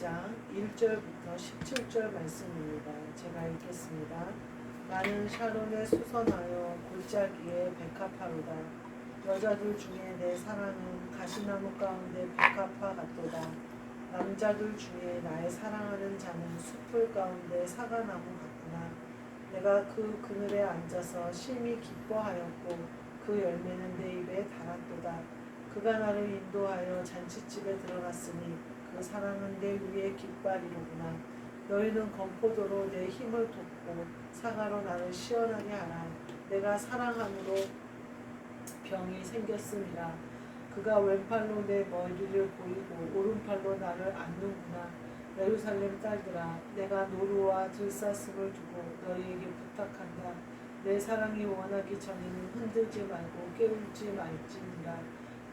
12장 1절부터 17절 말씀입니다. 제가 읽겠습니다. 나는 샤론에 수선하여 골짜기에 백합화로다. 여자들 중에 내 사랑은 가시나무 가운데 백합화 같도다. 남자들 중에 나의 사랑하는 자는 숲풀 가운데 사과나무 같구나. 내가 그 그늘에 앉아서 심히 기뻐하였고 그 열매는 내 입에 달았도다. 그가 나를 인도하여 잔치집에 들어갔으니 그 사랑은 내 위에 깃발이로구나. 너희는 건포도로 내 힘을 돋고 사과로 나를 시원하게 하라. 내가 사랑함으로 병이 생겼음이라. 그가 왼팔로 내 머리를 보이고 오른팔로 나를 안는구나. 예루살렘 딸들아, 내가 노루와 들사슴을 두고 너희에게 부탁한다. 내 사랑이 원하기 전에는 흔들지 말고 깨울지 말지니라.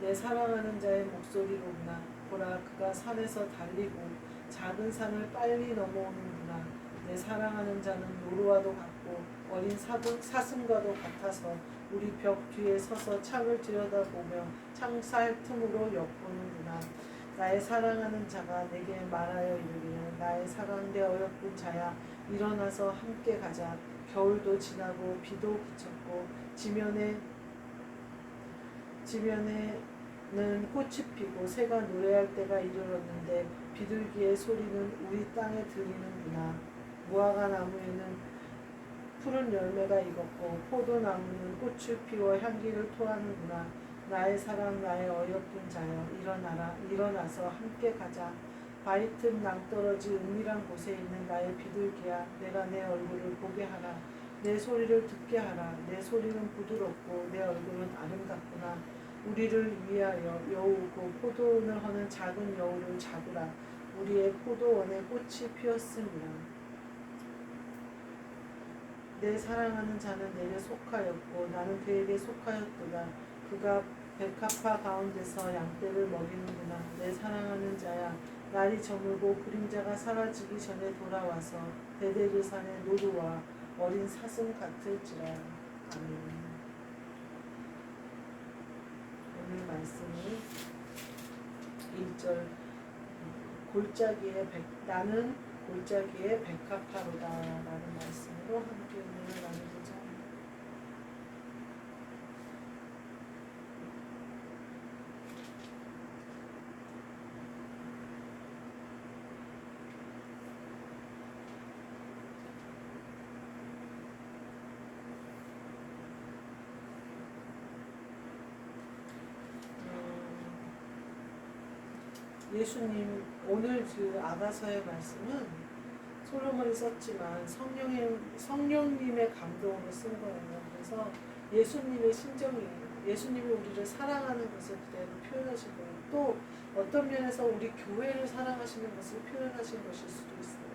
내 사랑하는 자의 목소리로구나. 보라, 그가 산에서 달리고 작은 산을 빨리 넘어오는구나. 내 사랑하는 자는 노루와도 같고 어린 사슴과도 같아서 우리 벽 뒤에 서서 창을 들여다보며 창살 틈으로 엿보는구나. 나의 사랑하는 자가 내게 말하여 이르기를 나의 사랑대 어여쁜 자야, 일어나서 함께 가자. 겨울도 지나고 비도 그쳤고 지면에는 꽃이 피고 새가 노래할 때가 이르렀는데 비둘기의 소리는 우리 땅에 들리는구나. 무화과 나무에는 푸른 열매가 익었고 포도나무는 꽃을 피워 향기를 토하는구나. 나의 사랑, 나의 어여쁜 자여, 일어나라. 일어나서 함께 가자. 바위 틈 낭떠러지 은밀한 곳에 있는 나의 비둘기야, 내가 내 얼굴을 보게 하라. 내 소리를 듣게 하라. 내 소리는 부드럽고 내 얼굴은 아름답구나. 우리를 위하여 여우고 포도원을 허는 작은 여우를 잡으라. 우리의 포도원에 꽃이 피었음이라. 내 사랑하는 자는 내게 속하였고 나는 그에게 속하였도다. 그가 백합화 가운데서 양떼를 먹이는구나. 내 사랑하는 자야, 날이 저물고 그림자가 사라지기 전에 돌아와서 베데르산의 노루와 어린 사슴 같을지라. 아멘. 오늘 말씀이 1절 나는 골짜기에 백합화로다 라는 말씀으로 함께 은혜를 나누고자 합니다. 예수님, 오늘 그 아가서의 말씀은 솔로몬이 썼지만 성령님의 감동으로 쓴 거예요. 그래서 예수님의 심정이에요. 예수님이 우리를 사랑하는 것을 그대로 표현하신 거예요. 또 어떤 면에서 우리 교회를 사랑하시는 것을 표현하신 것일 수도 있어요.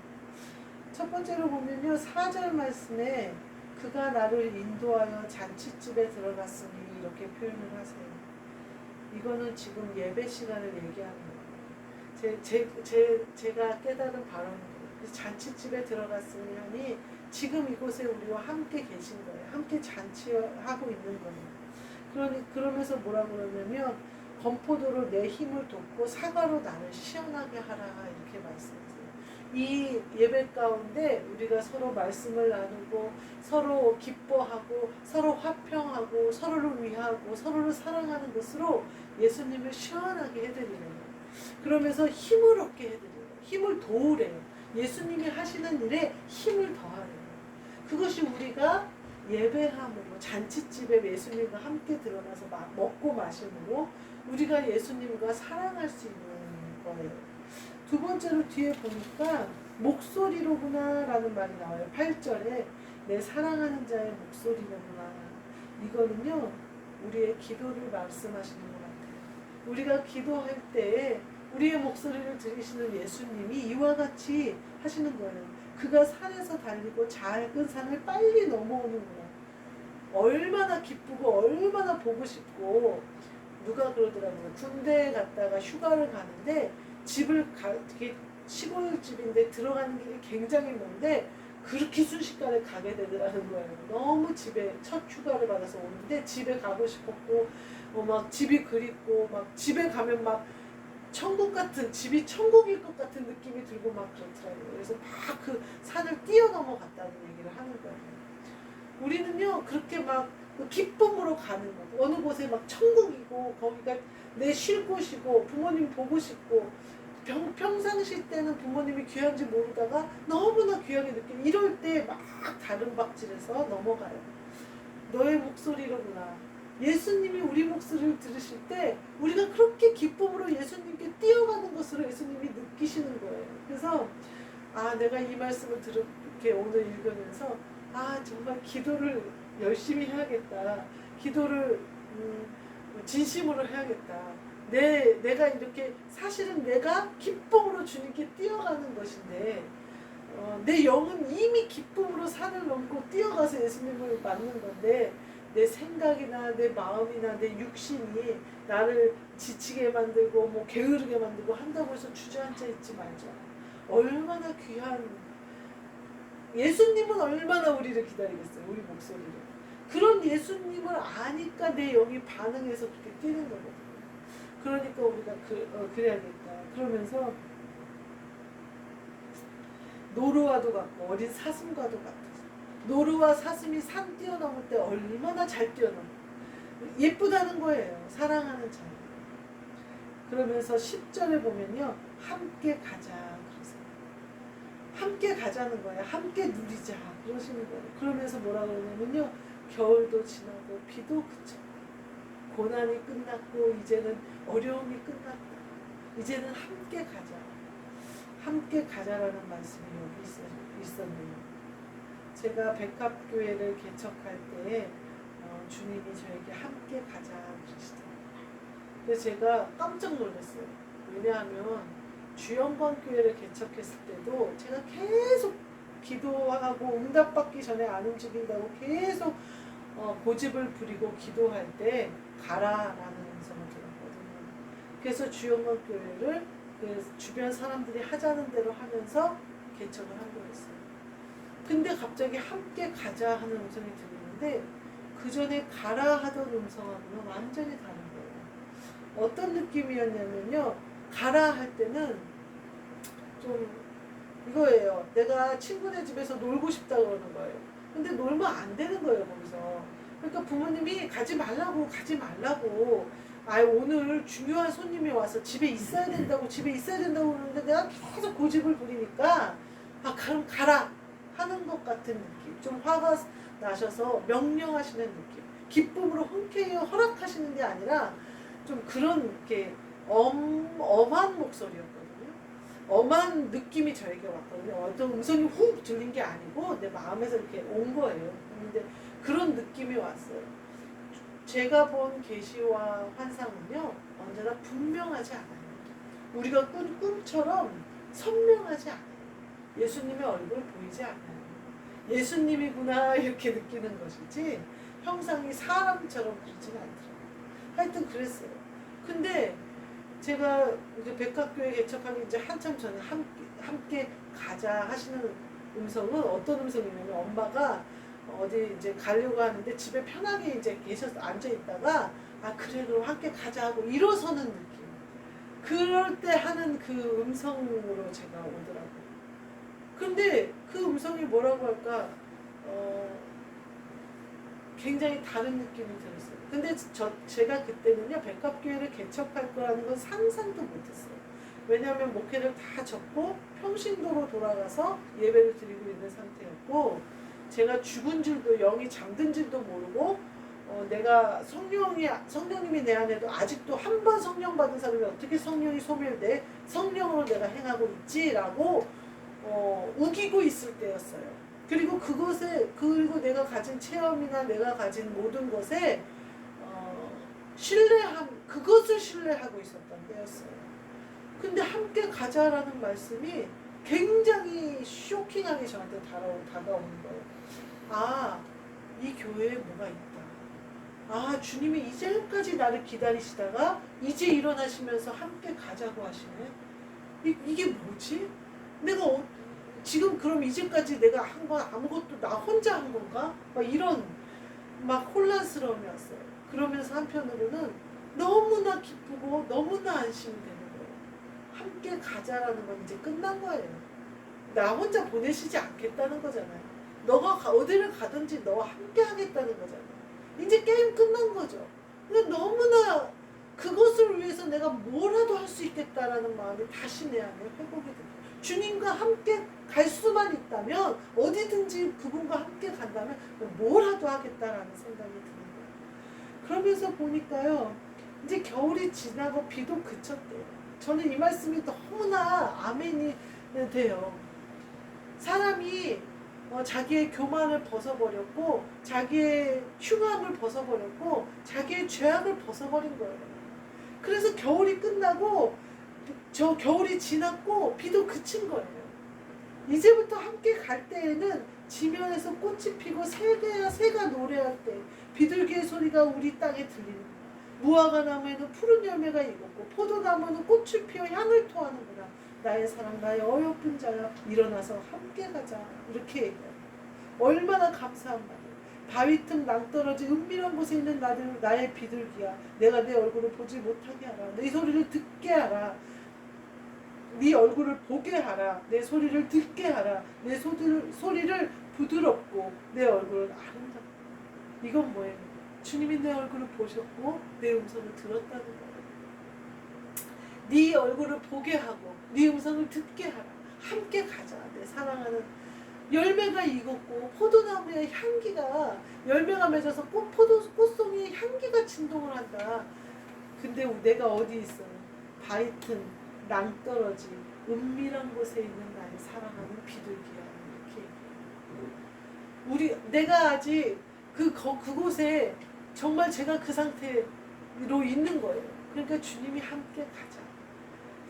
첫 번째로 보면요, 4절 말씀에 그가 나를 인도하여 잔치집에 들어갔으니 이렇게 표현을 하세요. 이거는 지금 예배 시간을 얘기하는 거예요. 제가 깨달은 바로는 잔치집에 들어갔으니 하니 지금 이곳에 우리와 함께 계신 거예요. 함께 잔치하고 있는 거예요. 그러면서 뭐라 그러냐면 건포도로 내 힘을 돋고 사과로 나를 시원하게 하라 이렇게 말씀하세요. 이 예배 가운데 우리가 서로 말씀을 나누고 서로 기뻐하고 서로 화평하고 서로를 위하고 서로를 사랑하는 것으로 예수님을 시원하게 해드리는 거예요. 그러면서 힘을 얻게 해드려요. 힘을 도우래요. 예수님이 하시는 일에 힘을 더하래요. 그것이 우리가 예배함으로 잔치집에 예수님과 함께 들어가서 먹고 마심으로 우리가 예수님과 사랑할 수 있는 거예요. 두 번째로 뒤에 보니까 목소리로구나 라는 말이 나와요. 8절에 내 사랑하는 자의 목소리로구나. 이거는요, 우리의 기도를 말씀하시는 것 같아요. 우리가 기도할 때에 우리의 목소리를 들으시는 예수님이 이와 같이 하시는 거예요. 그가 산에서 달리고 작은 산을 빨리 넘어오는구나. 얼마나 기쁘고 얼마나 보고 싶고. 누가 그러더라고요. 군대에 갔다가 휴가를 가는데 되게 시골집인데 들어가는 길이 굉장히 먼데 그렇게 순식간에 가게 되더라는 거예요. 너무 집에 첫 휴가를 받아서 오는데 집에 가고 싶었고 막 집이 그립고 막 집에 가면 막 천국 같은, 집이 천국일 것 같은 느낌이 그리고 막 그렇더라고요. 그래서 막 그 산을 뛰어넘어갔다는 얘기를 하는 거예요. 우리는요 그렇게 막 기쁨으로 가는 거, 어느 곳에 막 천국이고 거기가 내 쉴 곳이고 부모님 보고 싶고, 평상시 때는 부모님이 귀한지 모르다가 너무나 귀하게 느끼고 이럴 때 막 다른 박질에서 넘어가요. 너의 목소리로구나. 예수님이 우리 목소리를 들으실 때 우리가 그렇게 기쁨으로 예수님께 뛰어가는 것으로 예수님이 느끼시는 거예요. 그래서 내가 이 말씀을 이렇게 오늘 읽으면서 정말 기도를 열심히 해야겠다. 기도를 진심으로 해야겠다. 내가 이렇게 사실은 내가 기쁨으로 주님께 뛰어가는 것인데 내 영은 이미 기쁨으로 산을 넘고 뛰어가서 예수님을 만난 건데, 내 생각이나 내 마음이나 내 육신이 나를 지치게 만들고 뭐 게으르게 만들고 한다고 해서 주저앉아 있지 말자. 얼마나 귀한, 예수님은 얼마나 우리를 기다리겠어요. 우리 목소리를. 그런 예수님을 아니까 내 영이 반응해서 그렇게 뛰는 거거든요. 그러니까 우리가 그래야겠다. 그러면서 노루와도 같고 어린 사슴과도 같아서, 노루와 사슴이 산 뛰어넘을 때 얼마나 잘 뛰어넘어. 예쁘다는 거예요. 사랑하는 자녀. 그러면서 10절에 보면요, 함께 가자 그러세요. 함께 가자는 거예요. 함께 누리자 그러시는 거예요. 그러면서 뭐라 그러냐면요, 겨울도 지나고 비도 그쳐, 고난이 끝났고 이제는 어려움이 끝났다. 이제는 함께 가자. 함께 가자라는 말씀이 여기 있었네요. 제가 백합교회를 개척할 때 주님이 저에게 함께 가자 그러시더라고요. 그래서 제가 깜짝 놀랐어요. 왜냐하면 주영광교회를 개척했을 때도 제가 계속 기도하고 응답받기 전에 안 움직인다고 계속 고집을 부리고 기도할 때 가라라는 음성을 들었거든요. 그래서 주영광교회를 그 주변 사람들이 하자는 대로 하면서 개척을 한 거였어요. 근데 갑자기 함께 가자 하는 음성이 들리는데 그 전에 가라 하던 음성하고는 완전히 다른 거예요. 어떤 느낌이었냐면요, 가라 할 때는 좀 이거예요. 내가 친구네 집에서 놀고 싶다 그러는 거예요. 근데 놀면 안 되는 거예요, 거기서. 그러니까 부모님이 가지 말라고 오늘 중요한 손님이 와서 집에 있어야 된다고 그러는데 내가 계속 고집을 부리니까 그럼 가라 하는 것 같은 느낌. 좀 화가 나셔서 명령하시는 느낌. 기쁨으로 흔쾌히 허락하시는 게 아니라 좀 그런 이렇게 엄한 목소리였거든요. 엄한 느낌이 저에게 왔거든요. 어떤 음성이 훅 들린 게 아니고 내 마음에서 이렇게 온 거예요. 근데 그런 느낌이 왔어요. 제가 본 계시와 환상은요, 언제나 분명하지 않아요. 우리가 꾼 꿈처럼 선명하지 않아요. 예수님의 얼굴 보이지 않아요. 예수님이구나 이렇게 느끼는 것이지 형상이 사람처럼 그렇지는 않더라고요. 하여튼 그랬어요. 근데 제가 이제 백합교회 개척하기 이제 한참 전에 함께 가자 하시는 음성은 어떤 음성이냐면, 엄마가 어디 이제 가려고 하는데 집에 편하게 이제 계셔서 앉아 있다가 그래 그럼 함께 가자 하고 일어서는 느낌. 그럴 때 하는 그 음성으로 제가 오더라고요. 근데 그 음성이 뭐라고 할까 굉장히 다른 느낌이 들었어요. 근데 제가 그때는요, 백합교회를 개척할 거라는 건 상상도 못했어요. 왜냐하면 목회를 다 접고 평신도로 돌아가서 예배를 드리고 있는 상태였고, 제가 죽은 줄도, 영이 잠든 줄도 모르고 내가 성령님이 내 안에도 아직도 한 번 성령 받은 사람이 어떻게 성령이 소멸돼? 성령으로 내가 행하고 있지라고 우기고 있을 때였어요. 그리고 그리고 내가 가진 체험이나 내가 가진 모든 것에 그것을 신뢰하고 있었던 때였어요. 근데 함께 가자라는 말씀이 굉장히 쇼킹하게 저한테 다가오는 거예요. 이 교회에 뭐가 있다. 주님이 이제까지 나를 기다리시다가 이제 일어나시면서 함께 가자고 하시네. 이게 뭐지? 내가 지금 그럼 이제까지 내가 한 건 아무것도 나 혼자 한 건가? 이런 혼란스러움이 왔어요. 그러면서 한편으로는 너무나 기쁘고 너무나 안심이 되는 거예요. 함께 가자라는 건 이제 끝난 거예요. 나 혼자 보내시지 않겠다는 거잖아요. 너가 어디를 가든지 너와 함께 하겠다는 거잖아요. 이제 게임 끝난 거죠. 근데 너무나 그것을 위해서 내가 뭐라도 할 수 있겠다라는 마음이 다시 내 안에 회복이 돼요. 주님과 함께 갈 수만 있다면 어디든지 그분과 함께 간다면 뭐라도 하겠다라는 생각이 드는 거예요. 그러면서 보니까요. 이제 겨울이 지나고 비도 그쳤대요. 저는 이 말씀이 너무나 아멘이 돼요. 사람이 자기의 교만을 벗어버렸고 자기의 흉함을 벗어버렸고 자기의 죄악을 벗어버린 거예요. 그래서 겨울이 끝나고 저 겨울이 지났고 비도 그친 거예요. 이제부터 함께 갈 때에는 지면에서 꽃이 피고 새가 노래할 때 비둘기의 소리가 우리 땅에 들리는 거예요. 무화과 나무에는 푸른 열매가 익었고 포도나무는 꽃을 피워 향을 토하는구나. 나의 사랑 나의 어여쁜 자야 일어나서 함께 가자. 이렇게 얘기해요. 얼마나 감사한 말이에요. 바위 틈 낭떠러지 은밀한 곳에 있는 나의 비둘기야. 내가 내 얼굴을 보지 못하게 하라. 내 소리를 듣게 하라. 네 얼굴을 보게 하라. 내 소리를 듣게 하라. 내 소리를 부드럽고 내 얼굴은 아름답고. 이건 뭐예요? 주님이 내 얼굴을 보셨고 내 음성을 들었다는 거예요. 네 얼굴을 보게 하고 네 음성을 듣게 하라. 함께 가자. 내 사랑하는 열매가 익었고 포도나무의 향기가 열매가 맺어서 꽃송이의 향기가 진동을 한다. 근데 내가 어디 있어요? 바위 틈 낭떠러지 은밀한 곳에 있는 나의 사랑하는 비둘기야. 이렇게 내가 아직 그곳에 정말 제가 그 상태로 있는 거예요. 그러니까 주님이 함께 가자.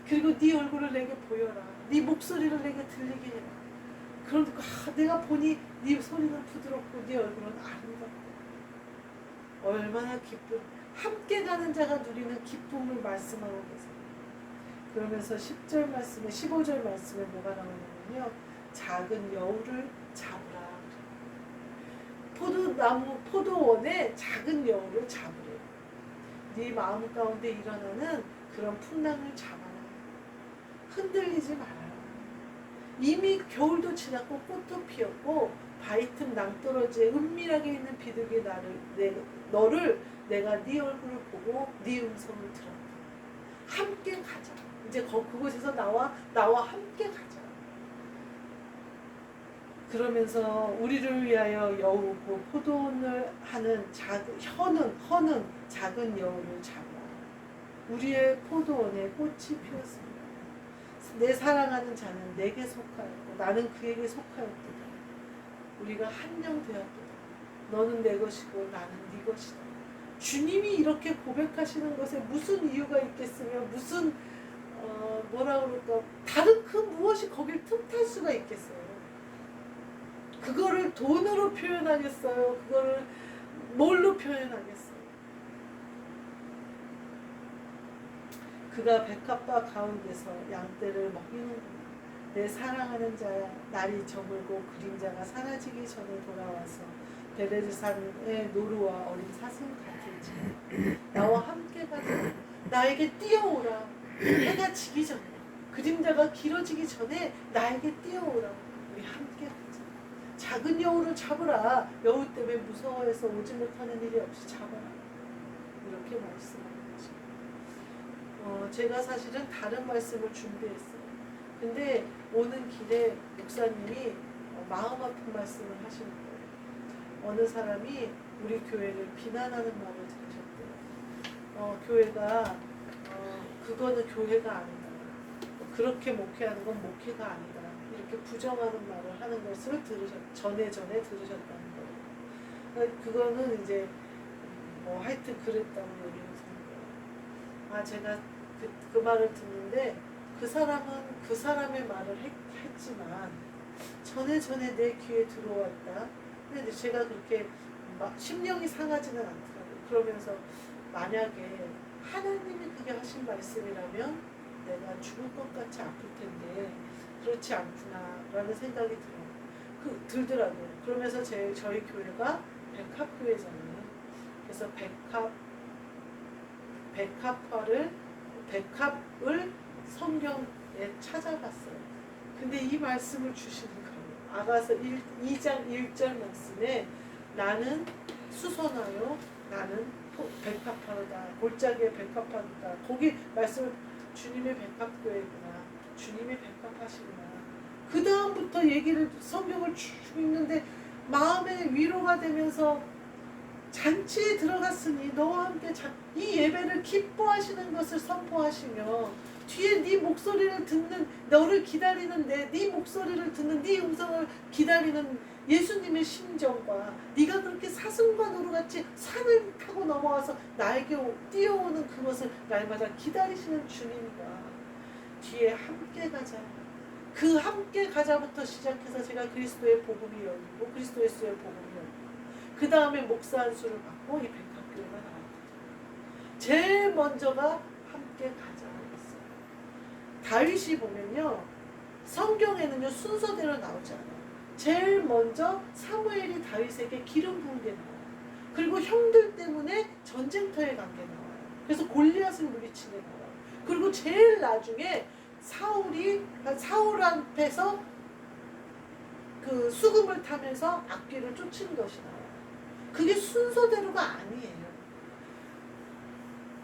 그리고 네 얼굴을 내게 보여라. 네 목소리를 내게 들리게 해라. 그러니까 내가 보니 네 소리는 부드럽고 네 얼굴은 아름답고. 얼마나 기쁜 함께 가는 자가 누리는 기쁨을 말씀하고 계세요. 그러면서 10절 말씀에 15절 말씀에 뭐가 나오냐면요. 작은 여우를 잡으라. 포도원에 작은 여우를 잡으래요. 네 마음 가운데 일어나는 그런 풍랑을 잡아라. 흔들리지 말아라. 이미 겨울도 지났고 꽃도 피었고 바위 틈 낭떠러지에 은밀하게 있는 비둘기 너를 내가 네 얼굴을 보고 네 음성을 들었다. 함께 가자. 이제 그곳에서 나와 함께 가자. 그러면서 우리를 위하여 여우고 포도원을 하는 허는 작은 여우를 잡아. 우리의 포도원에 꽃이 피었습니다. 내 사랑하는 자는 내게 속하였고 나는 그에게 속하였도다. 우리가 한영 되었도다. 너는 내 것이고 나는 네 것이다. 주님이 이렇게 고백하시는 것에 무슨 이유가 있겠으며 무슨 뭐라 그럴까 다른 그 무엇이 거길 틈탈 수가 있겠어요. 그거를 돈으로 표현하겠어요? 그거를 뭘로 표현하겠어요? 그가 백합화 가운데서 양떼를 먹이는구나. 내 사랑하는 자야 날이 저물고 그림자가 사라지기 전에 돌아와서 베레르산의 노루와 어린 사슴 같을지 나와 함께 가자. 나에게 뛰어오라. 해가 지기 전에 그림자가 길어지기 전에 나에게 뛰어오라. 우리 함께 가자. 작은 여우를 잡으라. 여우 때문에 무서워해서 오지 못하는 일이 없이 잡아라. 이렇게 말씀하는 거죠. 제가 사실은 다른 말씀을 준비했어요. 근데 오는 길에 목사님이 마음 아픈 말씀을 하시는 거예요. 어느 사람이 우리 교회를 비난하는 말을 들으셨대요. 교회가 그거는 교회가 아니다. 그렇게 목회하는 건 목회가 아니다. 이렇게 부정하는 말을 하는 것을 전에 들으셨다는 거예요. 그거는 이제 하여튼 그랬다고 얘기를 듣는 거예요. 제가 그 말을 듣는데 그 사람은 그 사람의 말을 했지만 전에 내 귀에 들어왔다. 근데 제가 그렇게 심령이 상하지는 않더라고요. 그러면서 만약에 하나님이 그게 하신 말씀이라면 내가 죽을 것 같이 아플 텐데 그렇지 않구나라는 생각이 들더라고요. 그러면서 저희 교회가 백합교회잖아요. 그래서 백합을 성경에 찾아봤어요. 근데 이 말씀을 주시는 거예요. 아가서 2장 1절 말씀에 나는 수선하여 나는 백합화로다. 골짜기에 백합화로다. 거기 말씀을 주님의 백합교회구나. 주님의 백합하시구나. 그 다음부터 얘기를 성경을 쭉 읽는데 마음에 위로가 되면서 잔치에 들어갔으니 너와 함께 이 예배를 기뻐하시는 것을 선포하시며 뒤에 네 목소리를 듣는 너를 기다리는 네 목소리를 듣는 네 음성을 기다리는 예수님의 심정과 네가 그렇게 사슴과노루같이 산을 타고 넘어와서 나에게 뛰어오는 그것을 날마다 기다리시는 주님과 뒤에 함께 가자. 그 함께 가자부터 시작해서 제가 그리스도의 복음이 열리고 그리스도 예수의 복음이 열리고 그 다음에 목사 안수를 받고 이 백합교회가 나왔거든요. 제일 먼저가 함께 가자 했어요. 다윗이 보면요 성경에는요 순서대로 나오지 않아요. 제일 먼저 사무엘이 다윗에게 기름 부은 게 나와요. 그리고 형들 때문에 전쟁터에 간 게 나와요. 그래서 골리앗을 물리친 게 나와요. 그리고 제일 나중에 사울 앞에서 그 수금을 타면서 악귀를 쫓은 것이 나와요. 그게 순서대로가 아니에요.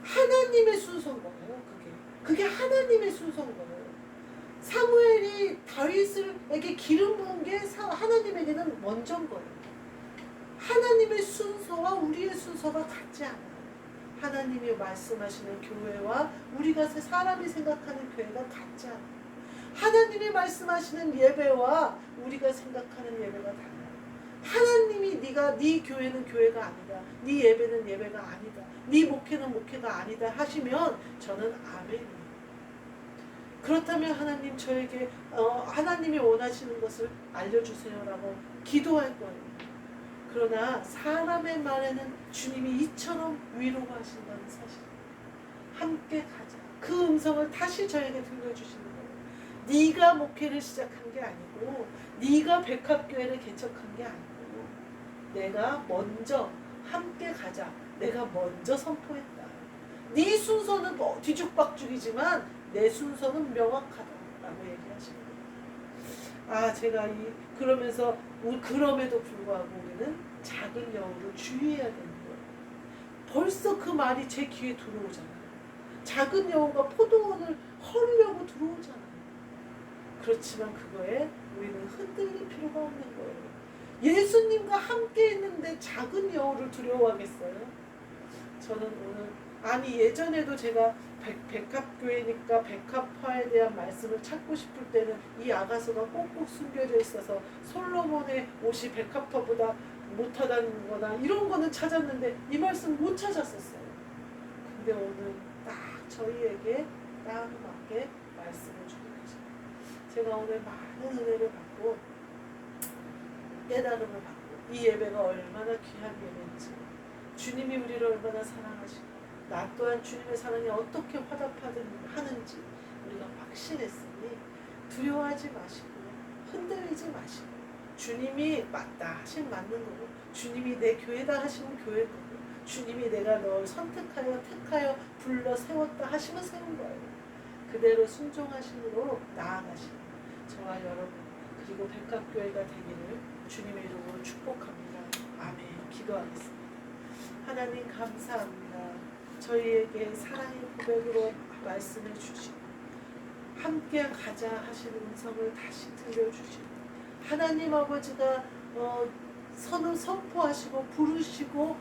하나님의 순서인 거예요. 그게 하나님의 순서인 거예요. 사무엘이 다윗에게 기름 부은 게 하나님에게는 먼저인 거예요. 하나님의 순서와 우리의 순서가 같지 않아요. 하나님이 말씀하시는 교회와 우리가 사람이 생각하는 교회가 같지 않아요. 하나님이 말씀하시는 예배와 우리가 생각하는 예배가 달라요. 하나님이 네 교회는 교회가 아니다. 네 예배는 예배가 아니다. 네 목회는 목회가 아니다 하시면 저는 아멘이에요. 그렇다면 하나님 저에게 하나님이 원하시는 것을 알려주세요라고 기도할 거예요. 그러나 사람의 말에는 주님이 이처럼 위로가 하신다는 사실. 함께 가자. 그 음성을 다시 저에게 들려주시는 거예요. 네가 목회를 시작한 게 아니고 네가 백합교회를 개척한 게 아니고 내가 먼저 함께 가자. 내가 먼저 선포했다. 네 순서는 뒤죽박죽이지만 내 순서는 명확하다라고 얘기하시는 거예요. 제가 그러면서 그럼에도 불구하고 우리는 작은 여우를 주의해야 되는 거예요. 벌써 그 말이 제 귀에 들어오잖아요. 작은 여우가 포도원을 헐려고 들어오잖아요. 그렇지만 그거에 우리는 흔들릴 필요가 없는 거예요. 예수님과 함께 있는데 작은 여우를 두려워하겠어요? 저는 오늘 예전에도 제가 백합교회니까 백합화에 대한 말씀을 찾고 싶을 때는 이 아가서가 꼭꼭 숨겨져 있어서 솔로몬의 옷이 백합화보다 못하다는 거나 이런 거는 찾았는데 이 말씀 못 찾았었어요. 근데 오늘 딱 저희에게 딱 맞게 말씀을 주고 계십니다. 제가 오늘 많은 은혜를 받고 깨달음을 받고 이 예배가 얼마나 귀한 예배인지 주님이 우리를 얼마나 사랑하시고 나 또한 주님의 사랑이 어떻게 화답하는지 우리가 확신했으니 두려워하지 마시고 흔들리지 마시고 주님이 맞다 하시면 맞는 거고 주님이 내 교회다 하시면 교회 거고 주님이 내가 널 선택하여 택하여 불러 세웠다 하시면 세운 거예요. 그대로 순종하심으로 나아가시는 저와 여러분 그리고 백합교회가 되기를 주님의 이름으로 축복합니다. 아멘. 기도하겠습니다. 하나님 감사합니다. 저희에게 사랑의 고백으로 말씀해 주시고 함께 가자 하시는 음성을 다시 들려주시고 하나님 아버지가 선포하시고 부르시고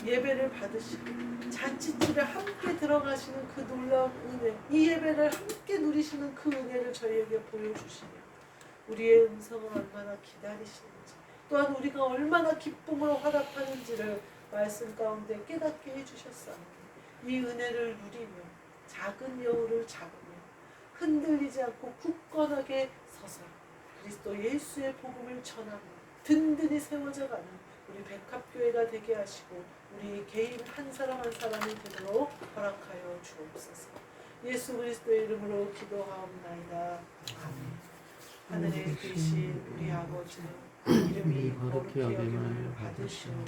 예배를 받으시고 잔치집에 함께 들어가시는 그 놀라운 은혜 이 예배를 함께 누리시는 그 은혜를 저희에게 보여주시며 우리의 음성을 얼마나 기다리시는지 또한 우리가 얼마나 기쁨으로 화답하는지를 말씀 가운데 깨닫게 해주셨사오니 이 은혜를 누리며 작은 여우를 잡으며 흔들리지 않고 굳건하게 서서 그리스도 예수의 복음을 전하며 든든히 세워져가는 우리 백합교회가 되게 하시고 우리 개인 한 사람 한 사람이 되도록 허락하여 주옵소서. 예수 그리스도의 이름으로 기도하옵나이다. 아멘. 하늘에 계신 우리 아버지 이름이 거룩히 여김을 받으시오며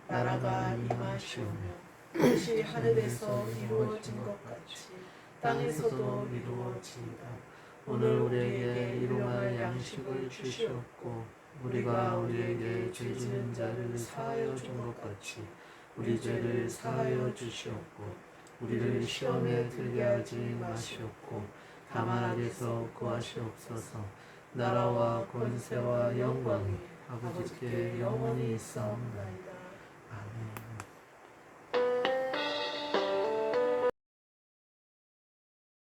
나라가 임하시오며 뜻이 하늘에서 이루어진 것 같이 땅에서도 이루어지이다. 오늘 우리에게 일용할 양식을 주시옵고 우리가 우리에게 죄 지는 자를 사하여 준 것 같이 우리 죄를 사하여 주시옵고 우리를 시험에 들게 하지 마시옵고 다만 악에서 구하시옵소서. 나라와 권세와 영광이 아버지께 영원히 있사옵나이다.